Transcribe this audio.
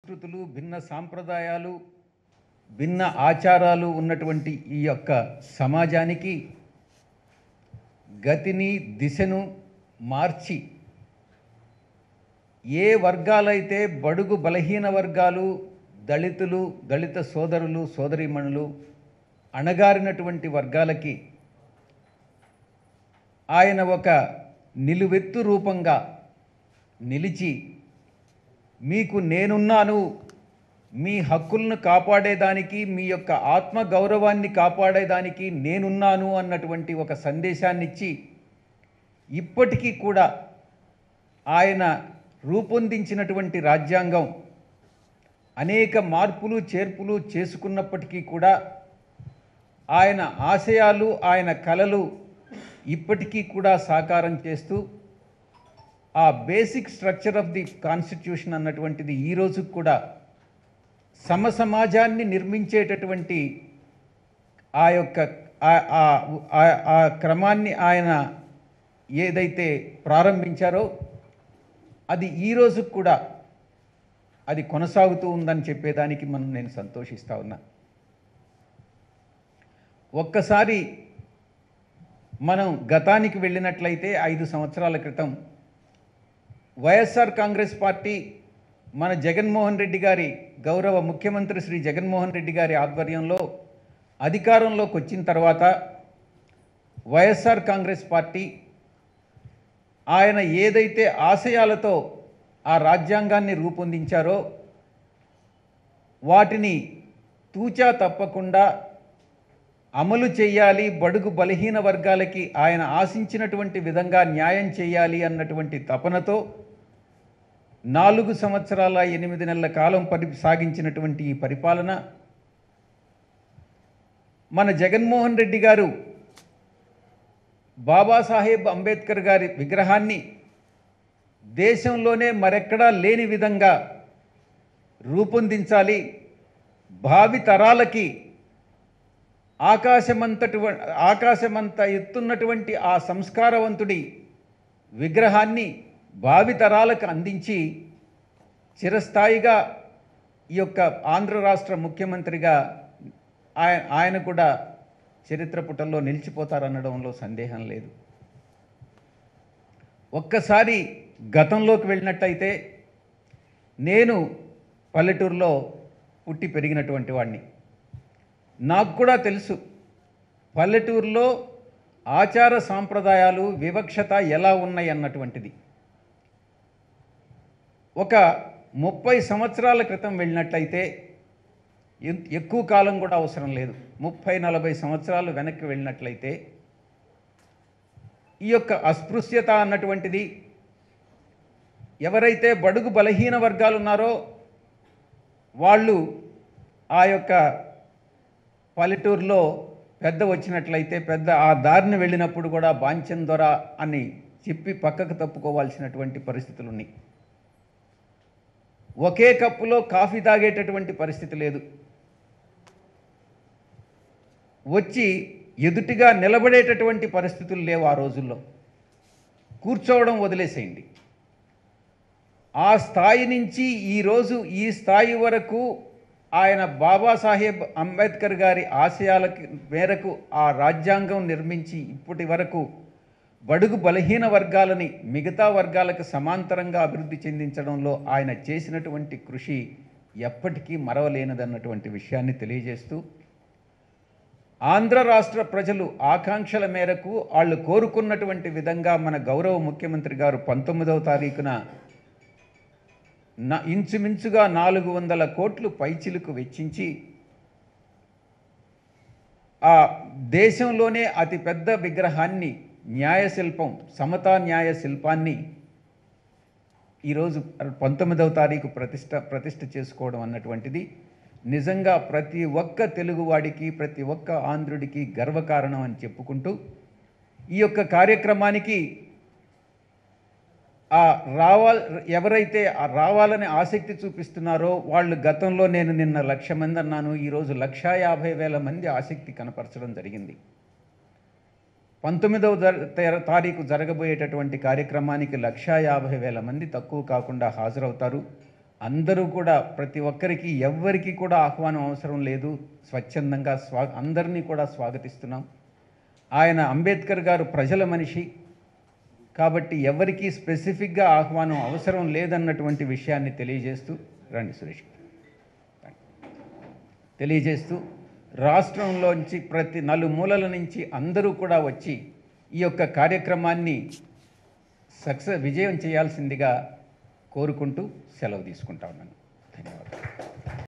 సంస్కృతులు, భిన్న సాంప్రదాయాలు, భిన్న ఆచారాలు ఉన్నటువంటి ఈ యొక్క సమాజానికి గతిని, దిశను మార్చి ఏ వర్గాలైతే బడుగు బలహీన వర్గాలు, దళితులు, దళిత సోదరులు, సోదరీమణులు, అణగారినటువంటి వర్గాలకి ఆయన ఒక నిలువెత్తు రూపంగా నిలిచి మీకు నేనున్నాను, మీ హక్కులను కాపాడేదానికి, మీ యొక్క ఆత్మ గౌరవాన్ని కాపాడేదానికి నేనున్నాను అన్నటువంటి ఒక సందేశాన్ని ఇచ్చి ఇప్పటికీ కూడా ఆయన రూపొందించినటువంటి రాజ్యాంగం అనేక మార్పులు చేర్పులు చేసుకున్నప్పటికీ కూడా ఆయన ఆశయాలు, ఆయన కలలు ఇప్పటికీ కూడా సాకారం చేస్తూ ఆ basic structure of the constitution అన్నటువంటిది ఈ రోజు కూడా సమసమాజాన్ని నిర్మించేటటువంటి ఆ యొక్క ఆ క్రమాన్ని ఆయన ఏదైతే ప్రారంభించారో అది ఈ రోజు కూడా అది కొనసాగుతూ ఉందని చెప్పేదానికి నేను సంతోషిస్తూ ఉన్నా. ఒక్కసారి మనం గతానికి వెళ్ళినట్లయితే 5 సంవత్సరాల క్రితం వైఎస్ఆర్ కాంగ్రెస్ పార్టీ మన జగన్మోహన్ రెడ్డి గారి గౌరవ ముఖ్యమంత్రి శ్రీ జగన్మోహన్ రెడ్డి గారి ఆధ్వర్యంలో అధికారంలోకి వచ్చిన తర్వాత వైఎస్ఆర్ కాంగ్రెస్ పార్టీ ఆయన ఏదైతే ఆశయాలతో ఆ రాజ్యాంగాన్ని రూపొందించారో వాటిని తూచా తప్పకుండా అమలు చేయాలి, బడుగు బలహీన వర్గాలకి ఆయన ఆశించినటువంటి విధంగా న్యాయం చేయాలి అన్నటువంటి తపనతో 4 సంవత్సరాల 8 నెలల కాలం సాగించినటువంటి ఈ పరిపాలన మన జగన్మోహన్ రెడ్డి గారు బాబాసాహెబ్ అంబేద్కర్ గారి విగ్రహాన్ని దేశంలోనే మరెక్కడా లేని విధంగా రూపొందించాలి, భావి తరాలకి ఆకాశమంత ఎత్తున్నటువంటి ఆ సంస్కారవంతుడి విగ్రహాన్ని భావి తరాలకు అందించి చిరస్థాయిగా ఈ యొక్క ఆంధ్ర రాష్ట్ర ముఖ్యమంత్రిగా ఆయన కూడా చరిత్ర పుటల్లో నిలిచిపోతారనడంలో సందేహం లేదు. ఒక్కసారి గతంలోకి వెళ్ళినట్టయితే నేను పల్లెటూరులో పుట్టి పెరిగినటువంటి వాడిని. నాకు కూడా తెలుసు పల్లెటూరులో ఆచార సాంప్రదాయాలు, వివక్షత ఎలా ఉన్నాయి అన్నటువంటిది. ఒక 30 సంవత్సరాల క్రితం వెళ్ళినట్లయితే, ఎక్కువ కాలం కూడా అవసరం లేదు, 30-40 సంవత్సరాలు వెనక్కి వెళ్ళినట్లయితే ఈ యొక్క అస్పృశ్యత అన్నటువంటిది, ఎవరైతే బడుగు బలహీన వర్గాలు ఉన్నారో వాళ్ళు ఆ యొక్క పల్లెటూరులో పెద్ద వచ్చినట్లయితే పెద్ద ఆ దారిని వెళ్ళినప్పుడు కూడా బాంచన్ దొర అని చెప్పి పక్కకు తప్పుకోవాల్సినటువంటి పరిస్థితులు ఉన్నాయి. ఒకే కప్పులో కాఫీ తాగేటటువంటి పరిస్థితి లేదు. వచ్చి ఎదుటిగా నిలబడేటటువంటి పరిస్థితులు లేవు ఆ రోజుల్లో. కూర్చోవడం వదిలేసేయండి. ఆ స్థాయి నుంచి ఈరోజు ఈ స్థాయి వరకు ఆయన బాబాసాహెబ్ అంబేద్కర్ గారి ఆశయాల మేరకు ఆ రాజ్యాంగం నిర్మించి ఇప్పటి వరకు బడుగు బలహీన వర్గాలని మిగతా వర్గాలకు సమాంతరంగా అభివృద్ధి చెందించడంలో ఆయన చేసినటువంటి కృషి ఎప్పటికీ మరవలేనిదన్నటువంటి విషయాన్ని తెలియజేస్తూ, ఆంధ్ర రాష్ట్ర ప్రజలు ఆకాంక్షల మేరకు వాళ్ళు కోరుకున్నటువంటి విధంగా మన గౌరవ ముఖ్యమంత్రి గారు 19వ తారీఖున ఇంచుమించుగా 400 కోట్లు పైచిలుకు వెచ్చించి ఆ దేశంలోనే అతిపెద్ద విగ్రహాన్ని, న్యాయశిల్పం, సమతా న్యాయ శిల్పాన్ని ఈరోజు 19వ తారీఖు ప్రతిష్ఠ చేసుకోవడం అన్నటువంటిది నిజంగా ప్రతి ఒక్క తెలుగువాడికి, ప్రతి ఒక్క ఆంధ్రుడికి గర్వకారణం అని చెప్పుకుంటూ, ఈ యొక్క కార్యక్రమానికి ఎవరైతే రావాలని ఆసక్తి చూపిస్తున్నారో వాళ్ళు గతంలో నేను నిన్న 1,00,000 మంది అన్నాను, ఈరోజు 1,50,000 మంది ఆసక్తి కనపరచడం జరిగింది. 19వ తారీఖు జరగబోయేటటువంటి కార్యక్రమానికి 1,50,000 మంది తక్కువ కాకుండా హాజరవుతారు. అందరూ కూడా ప్రతి ఒక్కరికి ఎవ్వరికి కూడా ఆహ్వానం అవసరం లేదు, స్వచ్ఛందంగా అందరినీ కూడా స్వాగతిస్తున్నాం. ఆయన అంబేద్కర్ గారు ప్రజల మనిషి కాబట్టి ఎవరికి స్పెసిఫిక్గా ఆహ్వానం అవసరం లేదన్నటువంటి విషయాన్ని తెలియజేస్తూ రండి సురేష్ తెలియజేస్తూ రాష్ట్రంలోంచి ప్రతి నలుమూలల నుంచి అందరూ కూడా వచ్చి ఈ యొక్క కార్యక్రమాన్ని విజయం చేయాల్సిందిగా కోరుకుంటూ సెలవు తీసుకుంటా ఉన్నాను.